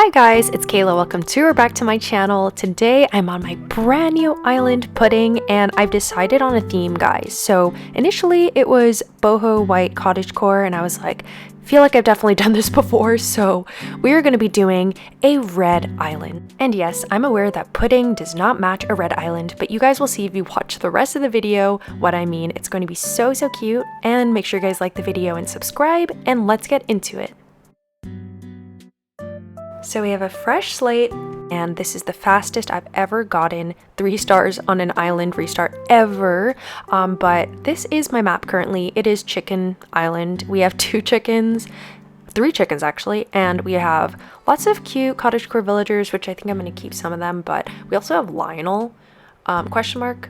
Hi guys, it's Kayla. Welcome to or back to my channel. Today I'm on my brand new island pudding and I've decided on a theme, guys. So initially it was boho white cottagecore and I was like, feel like I've definitely done this before, so we are going to be doing a red island. And yes, I'm aware that pudding does not match a red island, but you guys will see if you watch the rest of the video what I mean. It's going to be so cute, and make sure you guys like the video and subscribe, and let's get into it. So we have a fresh slate, and this is the fastest I've ever gotten 3 stars on an island restart ever. But this is my map currently. It is Chicken Island. We have 2 chickens, 3 chickens actually, and we have lots of cute cottagecore villagers, which I think I'm going to keep some of them, but we also have Lionel, question mark.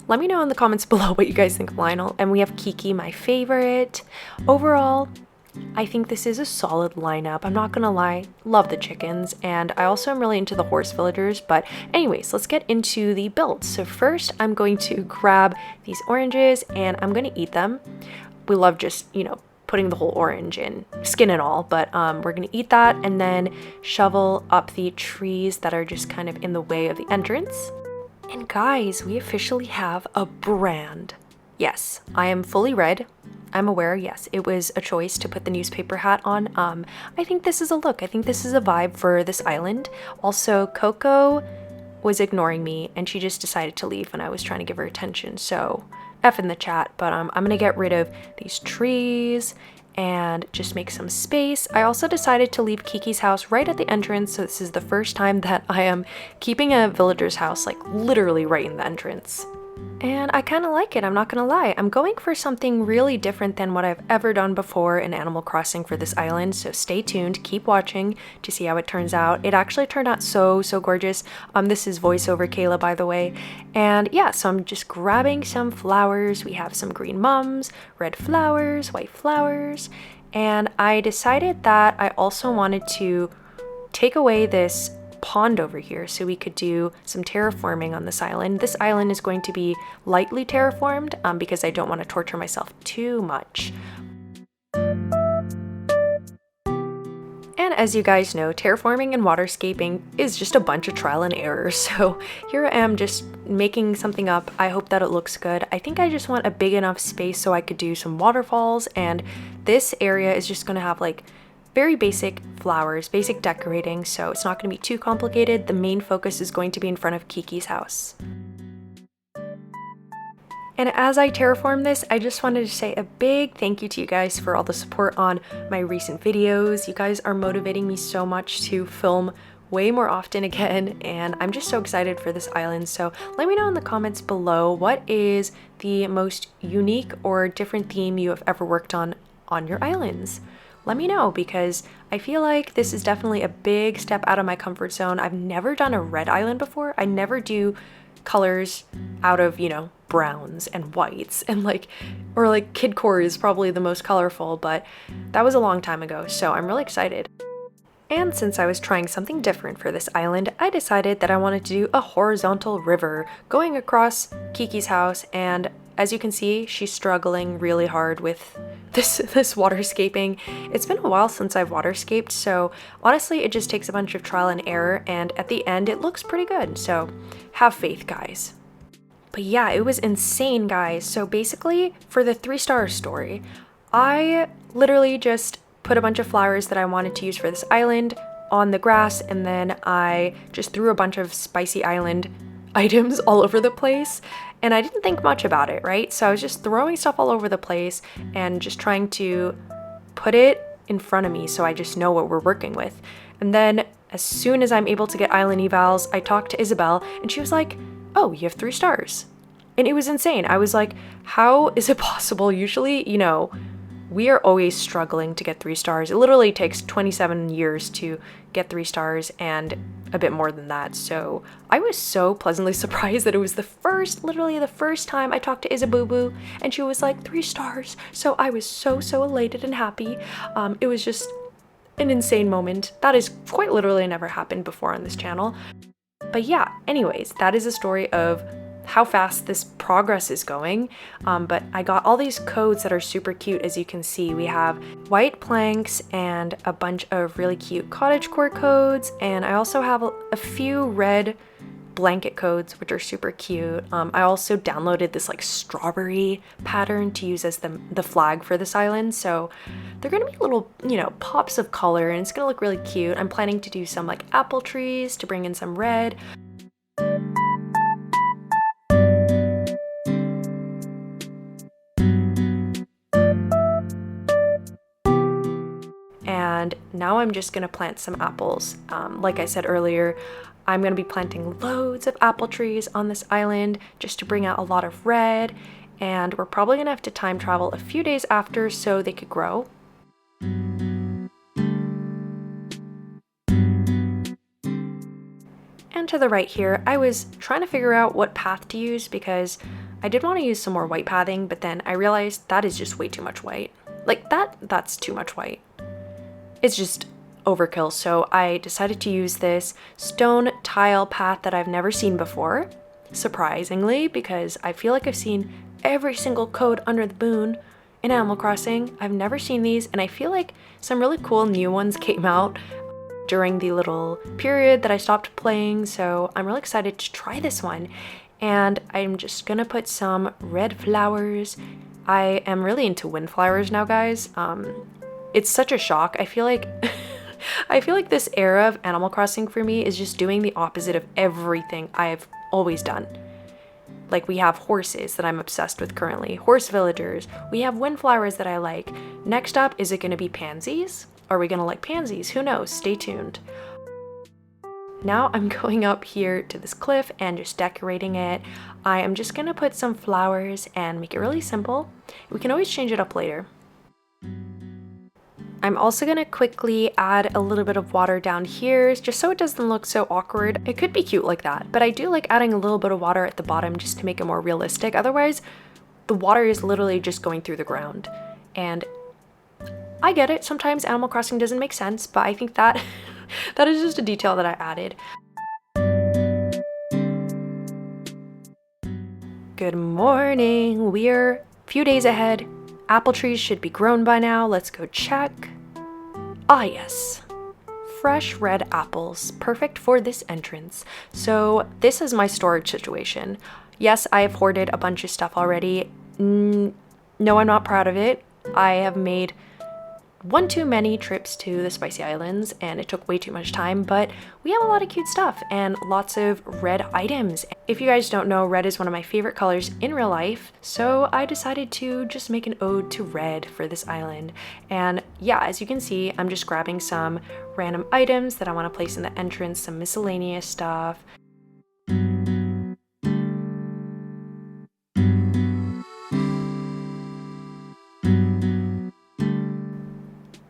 Let me know in the comments below what you guys think of Lionel. And we have Kiki, my favorite. Overall, I think this is a solid lineup. I'm not gonna lie, love the chickens, and I also am really into the horse villagers. But anyways, let's get into the builds. So first I'm going to grab these oranges and I'm gonna eat them. We love just, putting the whole orange in, skin and all, but we're gonna eat that and then shovel up the trees that are just kind of in the way of the entrance. And guys, we officially have a brand. Yes, I am fully red. I'm aware, yes, it was a choice to put the newspaper hat on. I think this is a look. I think this is a vibe for this island. Also, Coco was ignoring me and she just decided to leave when I was trying to give her attention. So, F in the chat, but I'm gonna get rid of these trees and just make some space. I also decided to leave Kiki's house right at the entrance. So this is the first time that I am keeping a villager's house like literally right in the entrance. And I kind of like it, I'm not gonna lie. I'm going for something really different than what I've ever done before in Animal Crossing for this island, so stay tuned, keep watching to see how it turns out. It actually turned out so gorgeous. This is voiceover Kayla, by the way. And yeah, so I'm just grabbing some flowers. We have some green mums, red flowers, white flowers, and I decided that I also wanted to take away this pond over here so we could do some terraforming on this island. This island is going to be lightly terraformed because I don't want to torture myself too much. And as you guys know, terraforming and waterscaping is just a bunch of trial and error. So here I am just making something up. I hope that it looks good. I think I just want a big enough space so I could do some waterfalls, and this area is just going to have like very basic flowers, basic decorating, so it's not going to be too complicated. The main focus is going to be in front of Kiki's house. And as I terraform this, I just wanted to say a big thank you to you guys for all the support on my recent videos. You guys are motivating me so much to film way more often again, and I'm just so excited for this island. So let me know in the comments below, what is the most unique or different theme you have ever worked on your islands? Let me know, because I feel like this is definitely a big step out of my comfort zone. I've never done a red island before. I never do colors out of, browns and whites and or Kidcore is probably the most colorful, but that was a long time ago, so I'm really excited. And since I was trying something different for this island, I decided that I wanted to do a horizontal river going across Kiki's house, and as you can see, she's struggling really hard with this waterscaping. It's been a while since I've waterscaped, so honestly it just takes a bunch of trial and error, and at the end it looks pretty good, so have faith, guys. But yeah, it was insane, guys. So basically, for the 3-star story, I literally just put a bunch of flowers that I wanted to use for this island on the grass, and then I just threw a bunch of spicy island items all over the place, and I didn't think much about it, right? So I was just throwing stuff all over the place and just trying to put it in front of me so I just know what we're working with. And then as soon as I'm able to get island evals, I talked to Isabel and she was like, oh, you have 3 stars. And it was insane. I was like, how is it possible? Usually, we are always struggling to get 3 stars. It literally takes 27 years to get 3 stars and a bit more than that. So I was so pleasantly surprised that it was literally the first time I talked to Isabubu, and she was like 3 stars. So I was so elated and happy. It was just an insane moment. That is quite literally never happened before on this channel. But yeah, anyways, that is a story of how fast this progress is going. But I got all these codes that are super cute. As you can see, we have white planks and a bunch of really cute cottagecore codes, and I also have a few red blanket codes, which are super cute. I also downloaded this like strawberry pattern to use as the flag for this island, so they're gonna be little, you know, pops of color, and it's gonna look really cute. I'm planning to do some like apple trees to bring in some red. And now I'm just gonna plant some apples. Like I said earlier, I'm gonna be planting loads of apple trees on this island just to bring out a lot of red, and we're probably gonna have to time travel a few days after so they could grow. And to the right here, I was trying to figure out what path to use because I did want to use some more white pathing, but then I realized that is just way too much white. Like that's too much white. It's just overkill, so I decided to use this stone tile path that I've never seen before, surprisingly, because I feel like I've seen every single code under the moon in Animal Crossing. I've never seen these, and I feel like some really cool new ones came out during the little period that I stopped playing, so I'm really excited to try this one. And I'm just gonna put some red flowers. I am really into windflowers now, guys. It's such a shock. I feel like I feel like this era of Animal Crossing for me is just doing the opposite of everything I've always done. Like, we have horses that I'm obsessed with currently, horse villagers. We have windflowers that I like. Next up, is it going to be pansies? Are we going to like pansies? Who knows? Stay tuned. Now I'm going up here to this cliff and just decorating it. I am just going to put some flowers and make it really simple. We can always change it up later. I'm also gonna quickly add a little bit of water down here just so it doesn't look so awkward. It could be cute like that, but I do like adding a little bit of water at the bottom just to make it more realistic. Otherwise, the water is literally just going through the ground. And I get it, sometimes Animal Crossing doesn't make sense, but I think that that is just a detail that I added. Good morning, we're a few days ahead. Apple trees should be grown by now. Let's go check. Ah, yes. Fresh red apples, perfect for this entrance. So this is my storage situation. Yes, I have hoarded a bunch of stuff already. No, I'm not proud of it. I have made one too many trips to the Spicy Islands and it took way too much time, but we have a lot of cute stuff and lots of red items. If you guys don't know, red is one of my favorite colors in real life, so I decided to just make an ode to red for this island. And yeah, as you can see, I'm just grabbing some random items that I want to place in the entrance, some miscellaneous stuff.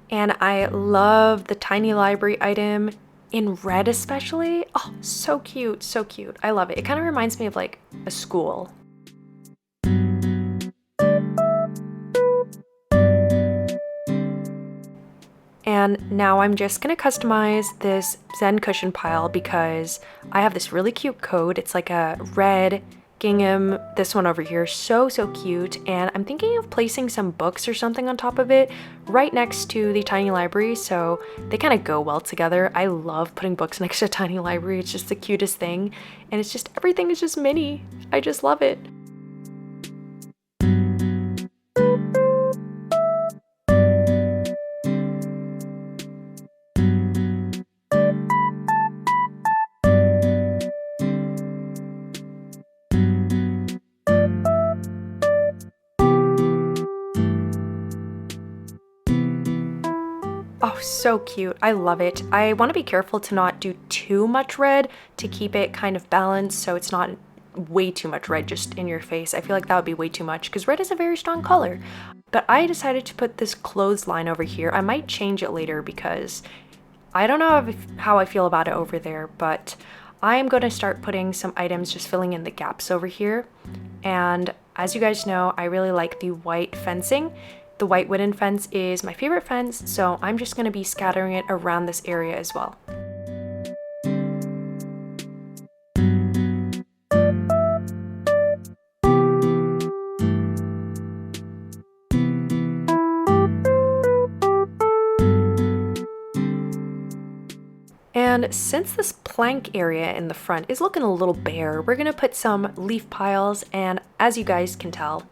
And I love the tiny library item in red especially. Oh, so cute, so cute. I love it. It kind of reminds me of like a school. And now I'm just gonna customize this Zen cushion pile because I have this really cute code. It's like a red gingham, this one over here, so cute, and I'm thinking of placing some books or something on top of it right next to the tiny library so they kind of go well together. I love putting books next to a tiny library. It's just the cutest thing, and it's just, everything is just mini. I just love it. Oh, so cute. I love it. I want to be careful to not do too much red to keep it kind of balanced so it's not way too much red just in your face. I feel like that would be way too much because red is a very strong color. But I decided to put this clothesline over here. I might change it later because I don't know how I feel about it over there, but I am going to start putting some items just filling in the gaps over here. And as you guys know, I really like the white fencing. The white wooden fence is my favorite fence, so I'm just going to be scattering it around this area as well. And since this plank area in the front is looking a little bare, we're gonna put some leaf piles, and as you guys can tell,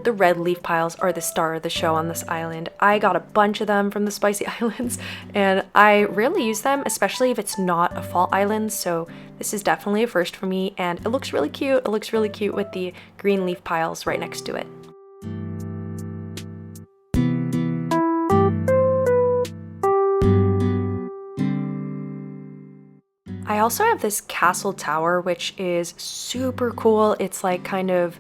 the red leaf piles are the star of the show on this island. I got a bunch of them from the Spicy Islands, and I rarely use them, especially if it's not a fall island, so this is definitely a first for me, and it looks really cute. It looks really cute with the green leaf piles right next to it. I also have this castle tower, which is super cool. It's like kind of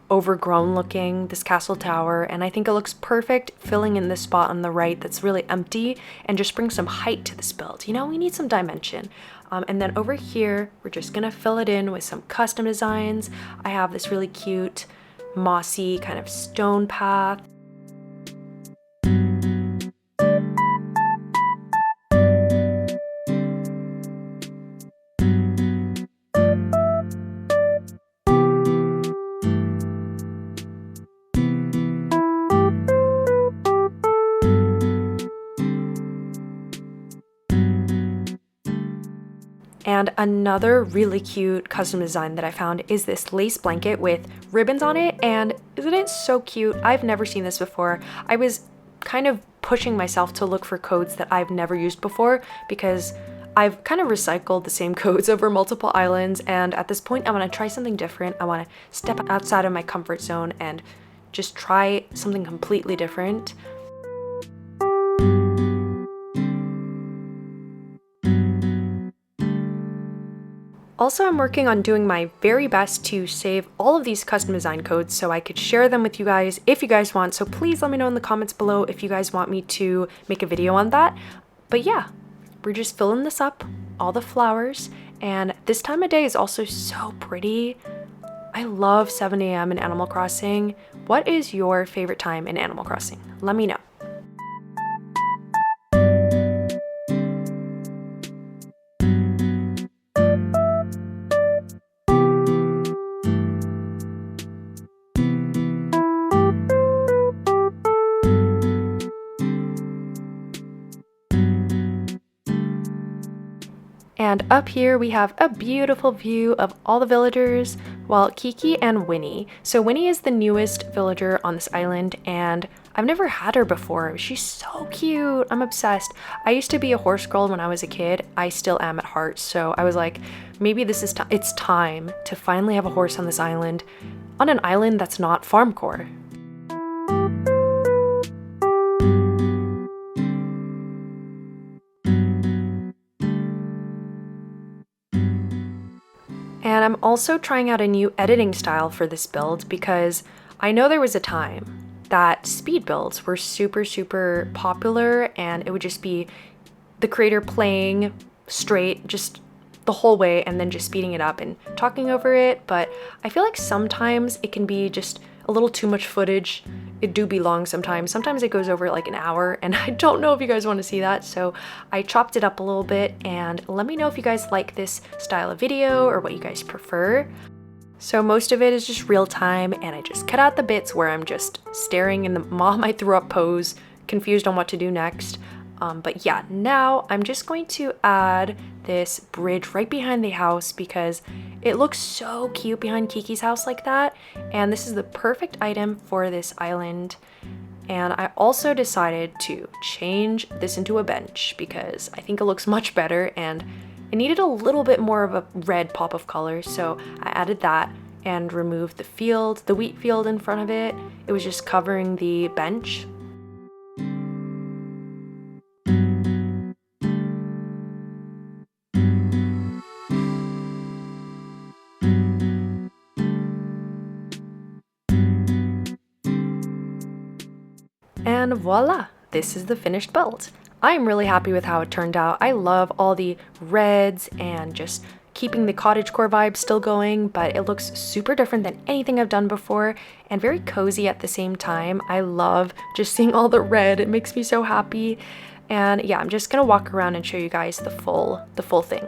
overgrown looking, this castle tower, and I think it looks perfect filling in this spot on the right that's really empty and just brings some height to this build. You know, we need some dimension. And then over here, we're just gonna fill it in with some custom designs. I have this really cute mossy kind of stone path. And another really cute custom design that I found is this lace blanket with ribbons on it, and isn't it so cute? I've never seen this before. I was kind of pushing myself to look for codes that I've never used before because I've kind of recycled the same codes over multiple islands, and at this point I want to try something different. I want to step outside of my comfort zone and just try something completely different. Also, I'm working on doing my very best to save all of these custom design codes so I could share them with you guys if you guys want. So please let me know in the comments below if you guys want me to make a video on that. But yeah, we're just filling this up, all the flowers, and this time of day is also so pretty. I love 7 a.m. in Animal Crossing. What is your favorite time in Animal Crossing? Let me know. And up here we have a beautiful view of all the villagers, well, Kiki and Winnie. So Winnie is the newest villager on this island, and I've never had her before. She's so cute. I'm obsessed. I used to be a horse girl when I was a kid. I still am at heart. So I was like, maybe this is it's time to finally have a horse on this island, on an island that's not farmcore. And I'm also trying out a new editing style for this build because I know there was a time that speed builds were super popular, and it would just be the creator playing straight just the whole way and then just speeding it up and talking over it. But I feel like sometimes it can be just a little too much footage. It do be long sometimes. Sometimes it goes over like an hour, and I don't know if you guys want to see that, so I chopped it up a little bit, and let me know if you guys like this style of video or what you guys prefer. So most of it is just real time, and I just cut out the bits where I'm just staring in the mom I threw up pose, confused on what to do next. But yeah, now I'm just going to add this bridge right behind the house because it looks so cute behind Kiki's house like that, and this is the perfect item for this island. And I also decided to change this into a bench because I think it looks much better, and it needed a little bit more of a red pop of color, so I added that and removed the field, the wheat field in front of it. It was just covering the bench. And voila, this is the finished build. I'm really happy with how it turned out. I love all the reds and just keeping the cottagecore vibe still going, but it looks super different than anything I've done before and very cozy at the same time. I love just seeing all the red. It makes me so happy. And yeah, I'm just gonna walk around and show you guys the full thing.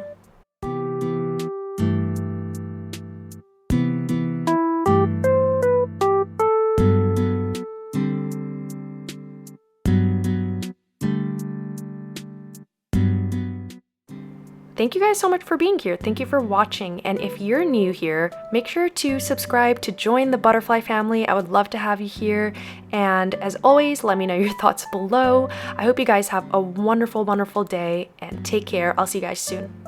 thank you guys so much for being here. Thank you for watching. And if you're new here, make sure to subscribe to join the butterfly family. I would love to have you here. And as always, let me know your thoughts below. I hope you guys have a wonderful, wonderful day and take care. I'll see you guys soon.